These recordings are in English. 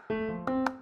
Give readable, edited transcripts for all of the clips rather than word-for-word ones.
Welcome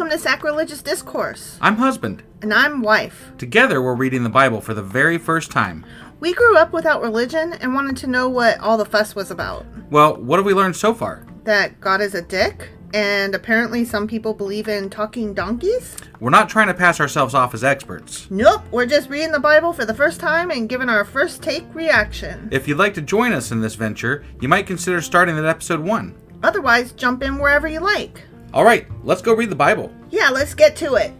to Sacrilegious Discourse. I'm husband. And I'm wife. Together, we're reading the Bible for the very first time. We grew up without religion and wanted to know what all the fuss was about. Well, what have we learned so far? That God is a dick, and apparently some people believe in talking donkeys. We're not trying to pass ourselves off as experts. Nope, we're just reading the Bible for the first time and giving our first take reaction. If you'd like to join us in this venture, you might consider starting at episode 1. Otherwise, jump in wherever you like. All right, let's go read the Bible. Yeah, let's get to it.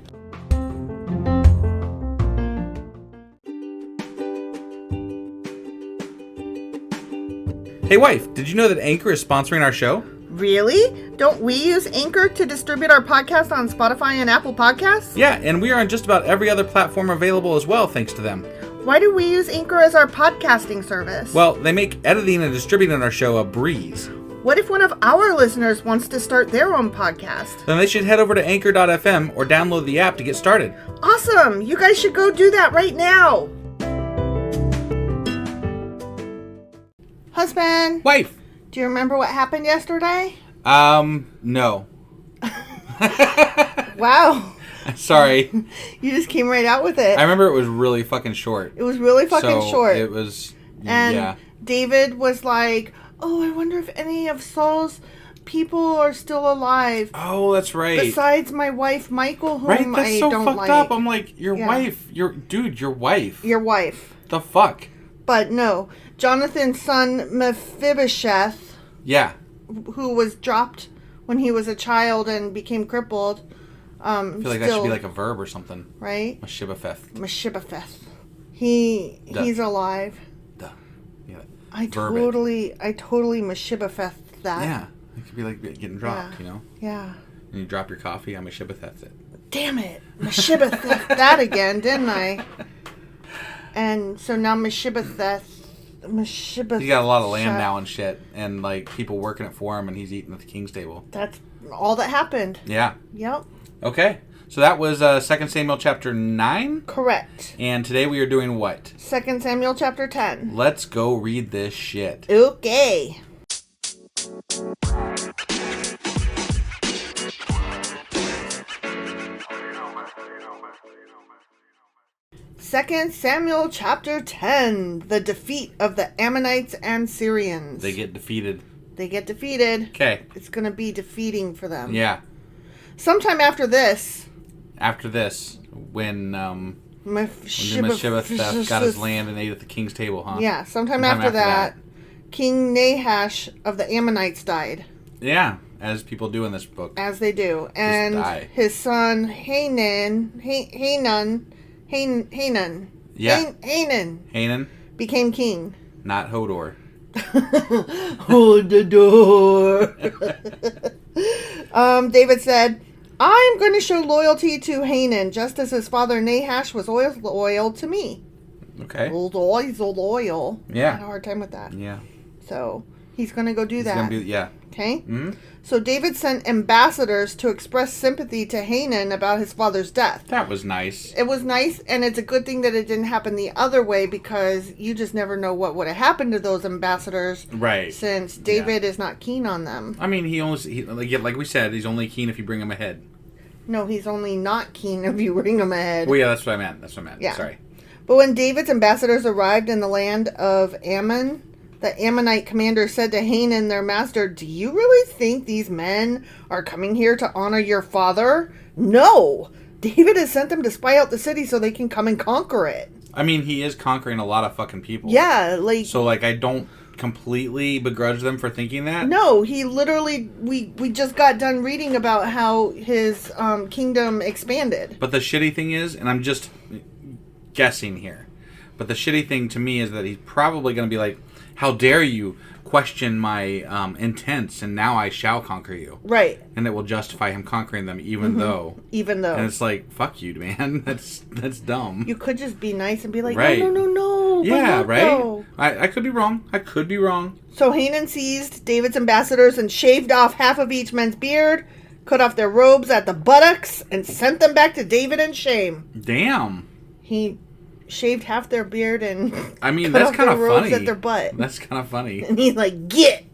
Hey wife, did you know that Anchor is sponsoring our show? Really? Don't we use Anchor to distribute our podcast on Spotify and Apple Podcasts? Yeah, and we are on just about every other platform available as well, thanks to them. Why do we use Anchor as our podcasting service? Well, they make editing and distributing our show a breeze. What if one of our listeners wants to start their own podcast? Then they should head over to anchor.fm or download the app to get started. Awesome! You guys should go do that right now! Husband! Wife! Do you remember what happened yesterday? No. Wow. Sorry. You just came right out with it. I remember it was really fucking short. It was really fucking short. It was, and yeah. David was like, oh, I wonder if any of Saul's people are still alive. Oh, that's right. Besides my wife, Michael, whom right? That's I so don't fucked like. up. I'm like, your wife. Your wife. Your wife. The fuck? But no. Jonathan's son, Mephibosheth. Yeah. Who was dropped when he was a child and became crippled. I feel like that should be like a verb or something. Right? Mephibosheth. He's alive. Duh. Yeah. I totally Mephibosheth that. Yeah. It could be like getting dropped, you know? Yeah. And you drop your coffee, I'm Mephibosheth it. Damn it. Mephibosheth that again, didn't I? And so now Mephibosheth. He's got a lot of land now and shit, and like people working it for him, and he's eating at the king's table. That's all that happened. Yeah. Yep. Okay. So that was 2 Samuel chapter 9. Correct. And today we are doing what? 2 Samuel chapter 10. Let's go read this shit. Okay. 2 Samuel chapter 10, the defeat of the Ammonites and Syrians. They get defeated. Okay. It's going to be defeating for them. Yeah. Sometime after this. When Mephibosheth got his land and ate at the king's table, huh? Yeah, sometime after that, King Nahash of the Ammonites died. Yeah, as people do in this book. As they do. And his son Hanan became king. Not Hodor. Hold the door. David said, I'm going to show loyalty to Hanan, just as his father Nahash was loyal to me. Okay. He's loyal. Yeah. I had a hard time with that. Yeah. So he's going to go do that. Yeah. Okay? Mm-hmm. So David sent ambassadors to express sympathy to Hanan about his father's death. That was nice. It was nice, and it's a good thing that it didn't happen the other way, because you just never know what would have happened to those ambassadors. Right. Since David is not keen on them. I mean, like we said, he's only keen if you bring him ahead. No, he's only not keen if you bring him ahead. Well, yeah, that's what I meant. Yeah. Sorry. But when David's ambassadors arrived in the land of Ammon, the Ammonite commander said to Hanan, their master, do you really think these men are coming here to honor your father? No! David has sent them to spy out the city so they can come and conquer it. I mean, he is conquering a lot of fucking people. Yeah, like... So, I don't completely begrudge them for thinking that. No, he literally... We just got done reading about how his kingdom expanded. But the shitty thing is, and I'm just guessing here, but the shitty thing to me is that he's probably going to be like, how dare you question my intents, and now I shall conquer you. Right. And it will justify him conquering them, even though. And it's like, fuck you, man. That's dumb. You could just be nice and be like, right. No. Yeah, right? I could be wrong. So Hanan seized David's ambassadors and shaved off half of each man's beard, cut off their robes at the buttocks, and sent them back to David in shame. Damn. He shaved half their beard and I mean, cut that's off kind their of robes funny. at their butt. That's kind of funny. And he's like, get!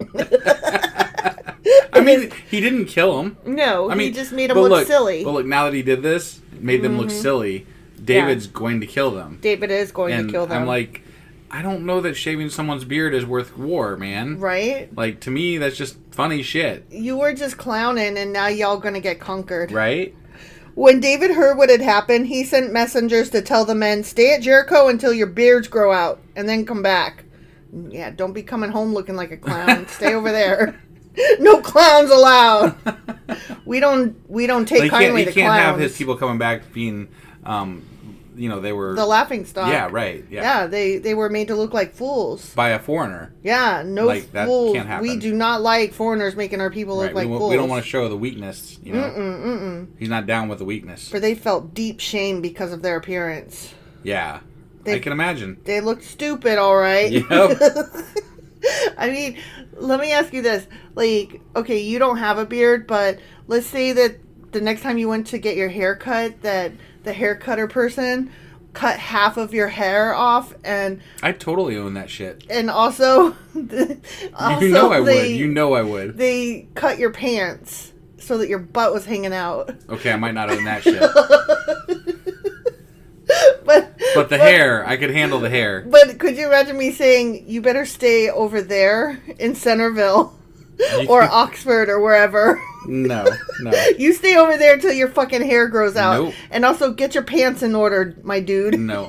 I mean, he didn't kill him. No, I mean, he just made him look silly. But look, now that he did this, made them look silly, David's going to kill them. David is going to kill them. I'm like, I don't know that shaving someone's beard is worth war, man. Right? Like, to me, that's just funny shit. You were just clowning, and now y'all gonna get conquered. Right? When David heard what had happened, he sent messengers to tell the men, stay at Jericho until your beards grow out, and then come back. Yeah, don't be coming home looking like a clown. Stay over there. No clowns allowed. We don't take kindly to clowns. He can't have his people coming back being, they were... the laughing stock. Yeah, right. Yeah, they were made to look like fools. By a foreigner. Yeah, no fools. That can't happen. We do not like foreigners making our people look like fools. We don't want to show the weakness, He's not down with the weakness. For they felt deep shame because of their appearance. Yeah, I can imagine. They looked stupid, all right. Yep. I mean, let me ask you this. Like, okay, you don't have a beard, but let's say that the next time you went to get your hair cut, that the hair cutter person cut half of your hair off, and I totally own that shit. And also I would. They cut your pants so that your butt was hanging out. Okay, I might not own that shit. But the hair, I could handle the hair. But could you imagine me saying, you better stay over there in Centerville or Oxford or wherever? No. You stay over there till your fucking hair grows out. Nope. And also get your pants in order, my dude. No.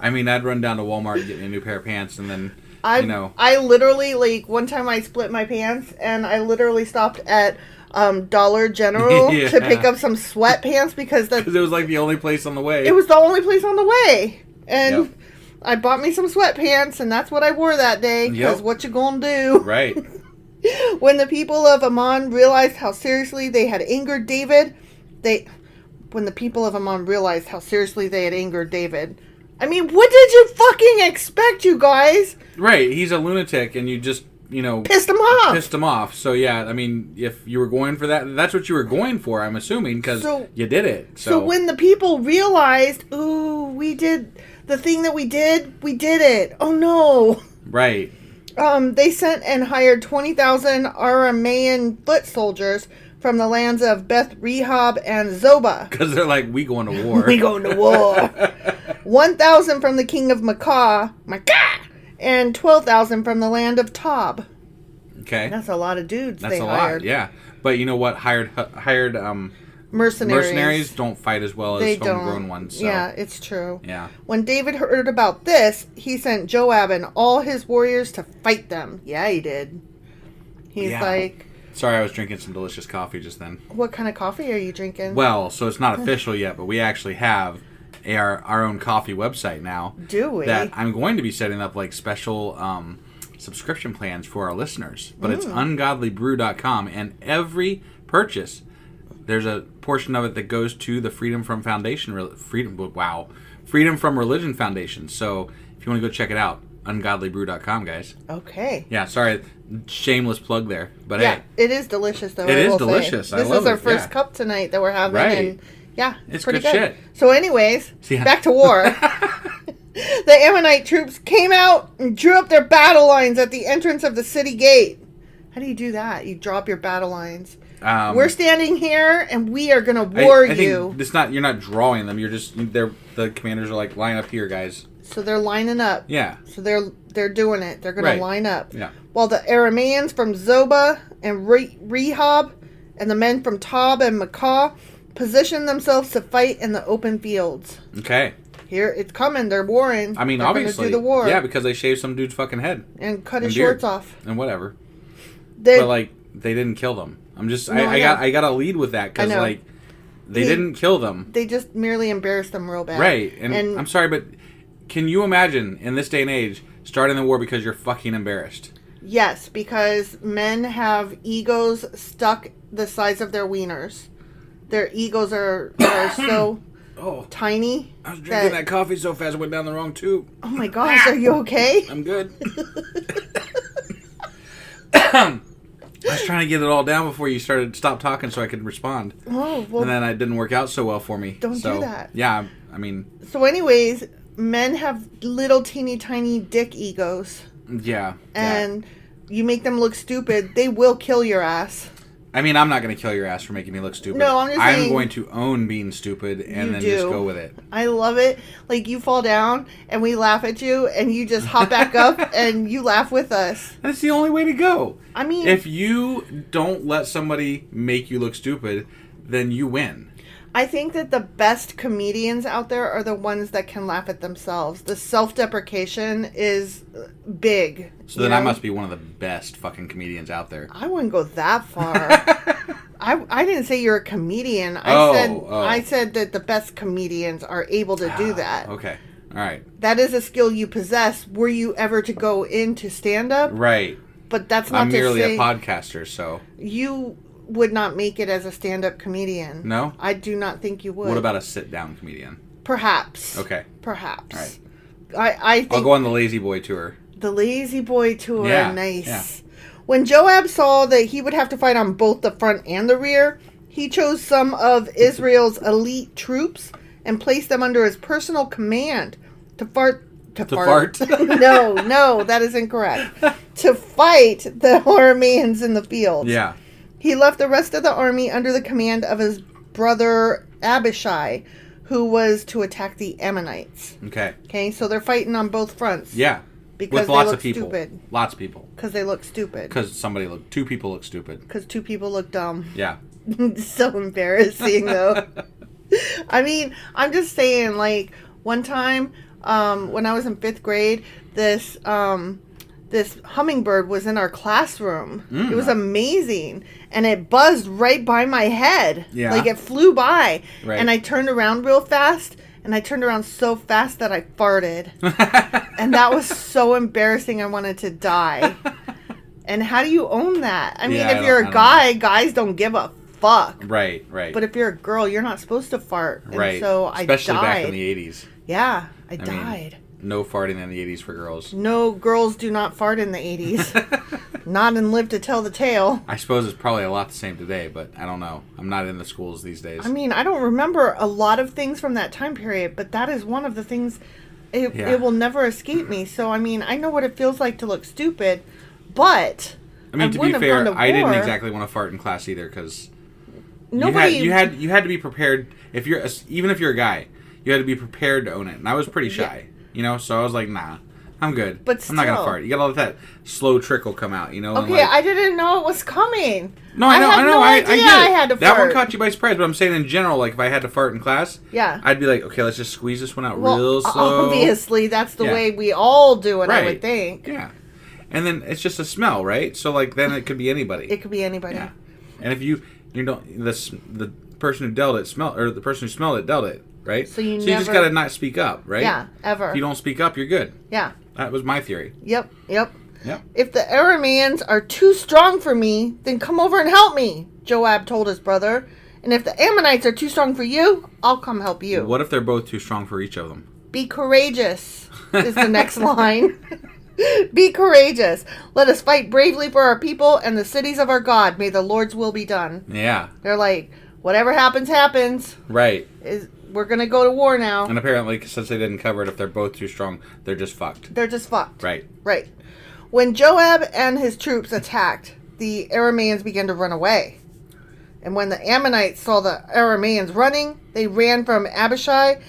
I mean, I'd run down to Walmart and get me a new pair of pants, and then, I literally, like, one time I split my pants, and I literally stopped at Dollar General to pick up some sweatpants because it was like the only place on the way. It was the only place on the way. And I bought me some sweatpants, and that's what I wore that day, because what you gonna do? Right. When the people of Ammon realized how seriously they had angered David, I mean, what did you fucking expect, you guys? Right, he's a lunatic, and you just, pissed him off. So, yeah, I mean, if you were going for that, that's what you were going for, I'm assuming, because you did it. So when the people realized, ooh, we did the thing that we did it. Oh, no. Right. They sent and hired 20,000 Aramean foot soldiers from the lands of Beth Rehob and Zobah. Because they're like, we going to war. 1,000 from the king of Makkah, and 12,000 from the land of Tob. Okay. That's a lot of dudes That's they a hired. lot, yeah. But you know what? Hired mercenaries don't fight as well as homegrown ones. So. Yeah, it's true. Yeah. When David heard about this, he sent Joab and all his warriors to fight them. Yeah, he did. He's like... Sorry, I was drinking some delicious coffee just then. What kind of coffee are you drinking? Well, so it's not official yet, but we actually have our own coffee website now. Do we? That I'm going to be setting up like special subscription plans for our listeners. But it's ungodlybrew.com, and every purchase, there's a portion of it that goes to the Freedom from Religion Foundation. So if you want to go check it out, ungodlybrew.com, guys. Okay. Yeah, sorry, shameless plug there, but hey, it is delicious though. It is delicious. This is our first cup tonight that we're having, and it's pretty good. Shit. So, anyways, back to war. The Ammonite troops came out and drew up their battle lines at the entrance of the city gate. How do you do that? You drop your battle lines. We're standing here, and we are going to war you. It's not. You're not drawing them. You're just. The commanders are like, line up here, guys. So they're lining up. Yeah. So they're doing it. They're going to line up. Yeah. While the Arameans from Zobah and Rehob and the men from Tob and Makkah positioned themselves to fight in the open fields. Okay. Here, it's coming. They're warring. I mean, they're obviously. Do the war. Yeah, because they shaved some dude's fucking head. And cut his shorts off. And whatever. But, like, they didn't kill them. I'm just... No, I got to lead with that, because, like, they didn't kill them. They just merely embarrassed them real bad. Right. And I'm sorry, but can you imagine, in this day and age, starting the war because you're fucking embarrassed? Yes, because men have egos stuck the size of their wieners. Their egos are so tiny. I was drinking that coffee so fast it went down the wrong tube. Oh my gosh, are you okay? I'm good. I was trying to get it all down before you stopped talking so I could respond. Oh, well. And then it didn't work out so well for me. Don't do that. Yeah, I mean... So anyways, men have little teeny tiny dick egos. Yeah. And you make them look stupid, they will kill your ass. I mean, I'm not going to kill your ass for making me look stupid. No, I'm just saying... I'm going to own being stupid and then just go with it. I love it. Like, you fall down, and we laugh at you, and you just hop back up, and you laugh with us. That's the only way to go. I mean... If you don't let somebody make you look stupid, then you win. I think that the best comedians out there are the ones that can laugh at themselves. The self-deprecation is big. So then I must be one of the best fucking comedians out there. I wouldn't go that far. I didn't say you're a comedian. I said that the best comedians are able to do that. Okay. All right. That is a skill you possess. Were you ever to go into stand-up? Right. But that's not I'm to say... merely a podcaster, so... You would not make it as a stand-up comedian. No? I do not think you would. What about a sit-down comedian? Perhaps. Okay. Perhaps. All right. I think... I'll go on the Lazy Boy tour. The Lazy Boy tour. Yeah. Nice. Yeah. When Joab saw that he would have to fight on both the front and the rear, he chose some of Israel's elite troops and placed them under his personal command to fart. No, that is incorrect. To fight the Arameans in the field. Yeah. He left the rest of the army under the command of his brother Abishai, who was to attack the Ammonites. Okay, so they're fighting on both fronts. Yeah. Because with lots they look of people. Stupid. Lots of people. Because they look stupid. Because two people look stupid. Because two people look dumb. Yeah. So embarrassing, though. I mean, I'm just saying, like, one time, when I was in 5th grade, this hummingbird was in our classroom. It was amazing. And it buzzed right by my head. Yeah. Like, it flew by. Right. And I turned around real fast. And I turned around so fast that I farted. And that was so embarrassing. I wanted to die. And how do you own that? I mean, if you're a guy, guys don't give a fuck. Right. But if you're a girl, you're not supposed to fart. And right. so I died. Especially back in the 80s. Yeah, I died. No farting in the 80s for girls. No, girls do not fart in the 80s. Not in Live to Tell the Tale. I suppose it's probably a lot the same today, but I don't know. I'm not in the schools these days. I mean, I don't remember a lot of things from that time period, but that is one of the things, it will never escape me. So, I mean, I know what it feels like to look stupid, but I mean, to be fair, I didn't exactly want to fart in class either, because you had to be prepared. Even if you're a guy, you had to be prepared to own it, and I was pretty shy. You know, so I was like, nah, I'm good. But still, I'm not going to fart. You got to let that slow trickle come out, you know? Okay, I didn't know it was coming. No, I know. had no idea I had to fart. That one caught you by surprise, but I'm saying in general, like, if I had to fart in class, I'd be like, okay, let's just squeeze this one out real slow. Obviously, that's the way we all do it, right. I would think. Yeah. And then it's just a smell, right? So, like, then it could be anybody. It could be anybody. Yeah. And if you don't, the person who dealt it the person who smelled it dealt it. Right? So you just got to not speak up, right? Yeah, ever. If you don't speak up, you're good. Yeah. That was my theory. Yep. Yep. If the Arameans are too strong for me, then come over and help me, Joab told his brother. And if the Ammonites are too strong for you, I'll come help you. What if they're both too strong for each of them? Be courageous is the next line. Be courageous. Let us fight bravely for our people and the cities of our God. May the Lord's will be done. Yeah. They're like, whatever happens, happens. Right. We're going to go to war now. And apparently, since they didn't cover it, if they're both too strong, they're just fucked. Right. When Joab and his troops attacked, the Arameans began to run away. And when the Ammonites saw the Arameans running, they ran from Abishai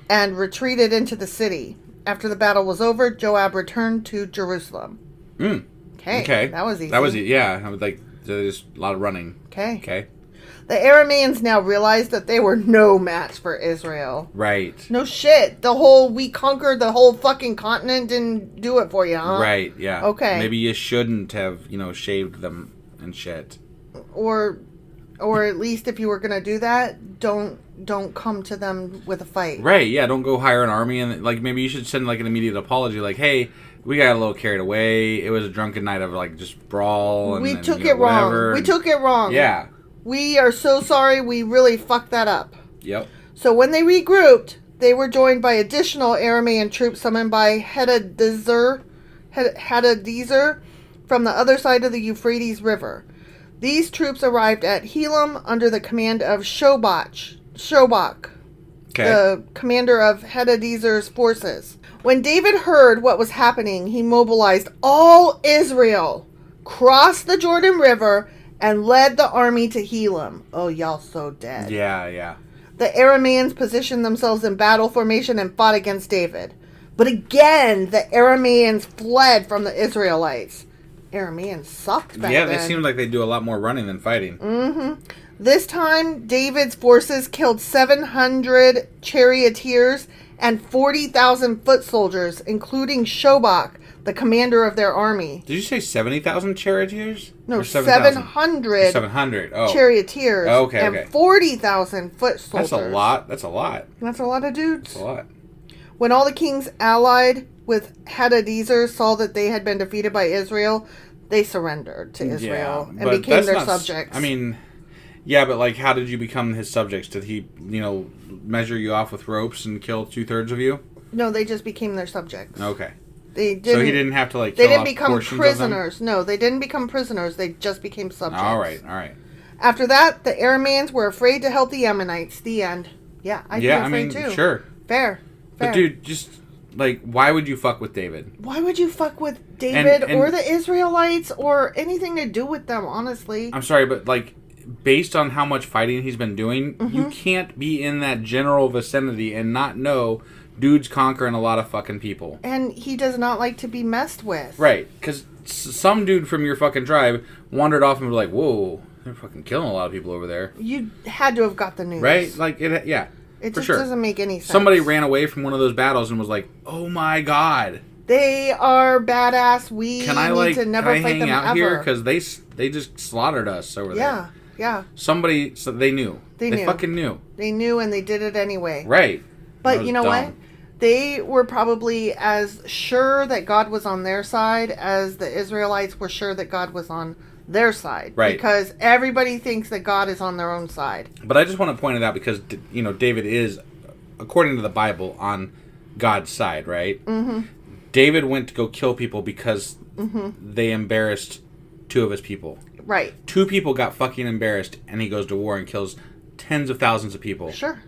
and retreated into the city. After the battle was over, Joab returned to Jerusalem. Okay. That was easy. Yeah. I would like, there's a lot of running. Okay. The Arameans now realized that they were no match for Israel. Right. No shit. We conquered the whole fucking continent didn't do it for you, huh? Right, yeah. Okay. Maybe you shouldn't have, shaved them and shit. Or at least if you were going to do that, don't come to them with a fight. Right, yeah. Don't go hire an army and, like, maybe you should send, like, an immediate apology, like, hey, we got a little carried away. It was a drunken night of, like, just brawl. We took it wrong. Yeah. We are so sorry. We really fucked that up. Yep. So when they regrouped, they were joined by additional Aramean troops summoned by Hadadezer from the other side of the Euphrates River. These troops arrived at Helam under the command of Shobach. the commander of Hadadezer's forces. When David heard what was happening, he mobilized all Israel, crossed the Jordan River, and led the army to Helam. Oh, y'all so dead. Yeah. The Arameans positioned themselves in battle formation and fought against David. But again, the Arameans fled from the Israelites. Arameans sucked back then. Yeah, they seemed like they do a lot more running than fighting. Mm-hmm. This time, David's forces killed 700 charioteers and 40,000 foot soldiers, including Shobach, the commander of their army. Did you say 70,000 charioteers? No, 700 charioteers and 40,000 foot soldiers. That's a lot. That's a lot. That's a lot of dudes. That's a lot. When all the kings allied with Hadadezer saw that they had been defeated by Israel, they surrendered to Israel and became their subjects. I mean, yeah, but like, how did you become his subjects? Did he, measure you off with ropes and kill 2/3 of you? No, they just became their subjects. Okay. They didn't, so he didn't have to they kill didn't off become portions prisoners. No, they didn't become prisoners. They just became subjects. All right. After that, the Arameans were afraid to help the Ammonites. The end. Yeah, I'd be afraid too. Sure. Fair. But dude, just why would you fuck with David? Why would you fuck with David or the Israelites or anything to do with them, honestly? I'm sorry, but based on how much fighting he's been doing, you can't be in that general vicinity and not know dude's conquering a lot of fucking people. And he does not like to be messed with. Right, because some dude from your fucking tribe wandered off and was like, whoa, they're fucking killing a lot of people over there. You had to have got the news. Right? It just doesn't make any sense. Somebody ran away from one of those battles and was like, oh my god. They are badass. We need to never fight them ever. Can I hang out here? Because they just slaughtered us over there. Yeah. Somebody, so they knew. They fucking knew. They knew and they did it anyway. Right. But you know what? They were probably as sure that God was on their side as the Israelites were sure that God was on their side. Right. Because everybody thinks that God is on their own side. But I just want to point it out because, David is, according to the Bible, on God's side, right? Mm-hmm. David went to go kill people because they embarrassed 2 of his people. Right. 2 people got fucking embarrassed and he goes to war and kills tens of thousands of people. Sure.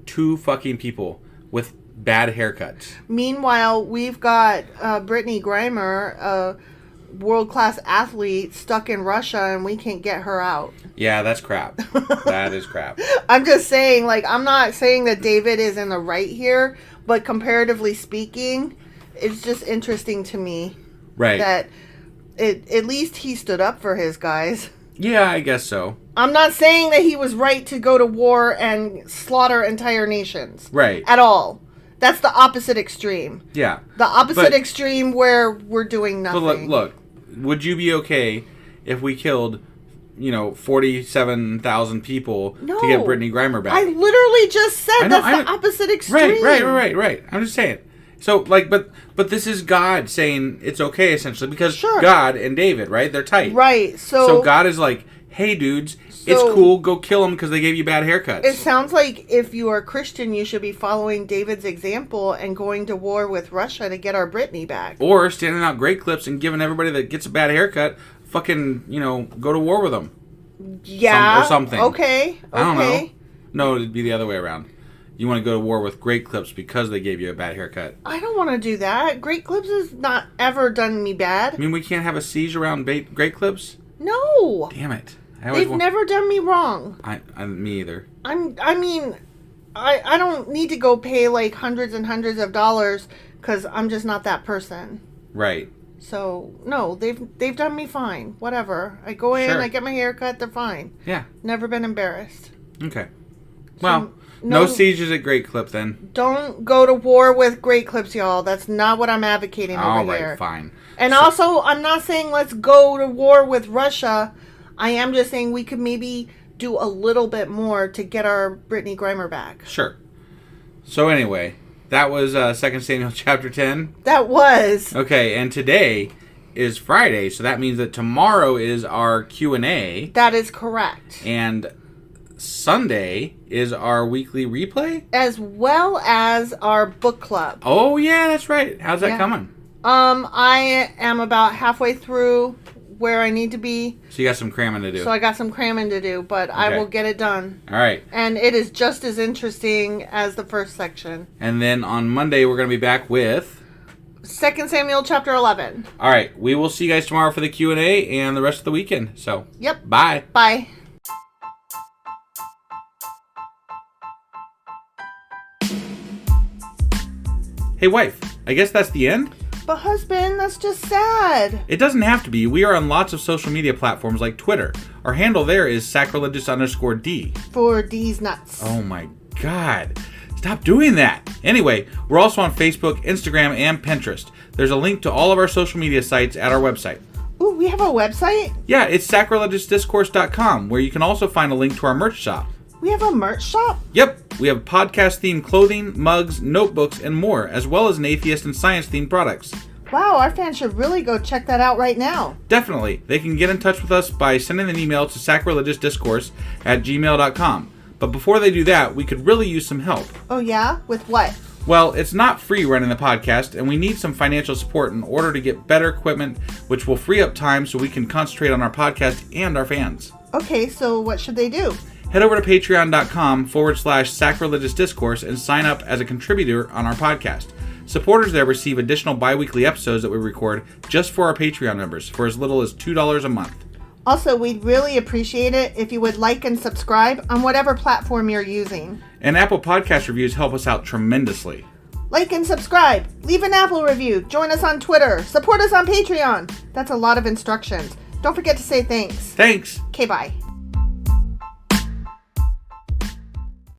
2 fucking people with bad haircuts. Meanwhile, we've got Brittany Grimer, a world-class athlete, stuck in Russia, and we can't get her out. Yeah, that's crap. That is crap. I'm just saying, I'm not saying that David is in the right here, but comparatively speaking, it's just interesting to me. Right. That at least he stood up for his guys. Yeah, I guess so. I'm not saying that he was right to go to war and slaughter entire nations. Right. At all. That's the opposite extreme. Yeah. The opposite extreme where we're doing nothing. But look, would you be okay if we killed, 47,000 people to get Brittany Grimer back? I literally just said that's the opposite extreme. Right. I'm just saying. So, but this is God saying it's okay, essentially, because God and David, right? They're tight. Right. So God is like, hey, dudes, it's cool. Go kill them because they gave you bad haircuts. It sounds like if you are Christian, you should be following David's example and going to war with Russia to get our Brittany back. Or standing out great clips and giving everybody that gets a bad haircut, fucking, go to war with them. Yeah. Or something. Okay. I don't know. No, it'd be the other way around. You want to go to war with Great Clips because they gave you a bad haircut. I don't want to do that. Great Clips has not ever done me bad. I mean, we can't have a siege around Great Clips? No. Damn it. They've never done me wrong. Me either. I don't need to go pay hundreds and hundreds of dollars because I'm just not that person. Right. So, no, they've done me fine. Whatever. I go in, I get my hair cut, they're fine. Yeah. Never been embarrassed. Okay. Well, no sieges at Great Clip then. Don't go to war with Great Clips, y'all. That's not what I'm advocating over here. All right, fine. And also, I'm not saying let's go to war with Russia. I am just saying we could maybe do a little bit more to get our Brittany Grimer back. Sure. So anyway, that was 2 Samuel chapter 10. That was. Okay, and today is Friday, so that means that tomorrow is our Q&A. That is correct. And Sunday is our weekly replay? As well as our book club. Oh, yeah, that's right. How's that coming? I am about halfway through where I need to be. So you got some cramming to do. So I got some cramming to do, but I will get it done. All right. And it is just as interesting as the first section. And then on Monday, we're going to be back with 2 Samuel chapter 11. All right. We will see you guys tomorrow for the Q&A and the rest of the weekend. So, yep. Bye. Bye. Hey, wife. I guess that's the end? But husband, that's just sad. It doesn't have to be. We are on lots of social media platforms like Twitter. Our handle there is sacrilegious_D. For D's nuts. Oh my God. Stop doing that. Anyway, we're also on Facebook, Instagram, and Pinterest. There's a link to all of our social media sites at our website. Ooh, we have a website? Yeah, it's sacrilegiousdiscourse.com, where you can also find a link to our merch shop. We have a merch shop? Yep, we have podcast-themed clothing, mugs, notebooks, and more, as well as an atheist and science-themed products. Wow, our fans should really go check that out right now. Definitely. They can get in touch with us by sending an email to sacrilegiousdiscourse@gmail.com. But before they do that, we could really use some help. Oh yeah? With what? Well, it's not free running the podcast, and we need some financial support in order to get better equipment, which will free up time so we can concentrate on our podcast and our fans. Okay, so what should they do? Head over to patreon.com/sacrilegiousdiscourse and sign up as a contributor on our podcast. Supporters there receive additional bi-weekly episodes that we record just for our Patreon members for as little as $2 a month. Also, we'd really appreciate it if you would like and subscribe on whatever platform you're using. And Apple Podcast reviews help us out tremendously. Like and subscribe. Leave an Apple review. Join us on Twitter. Support us on Patreon. That's a lot of instructions. Don't forget to say thanks. Thanks. Okay, bye.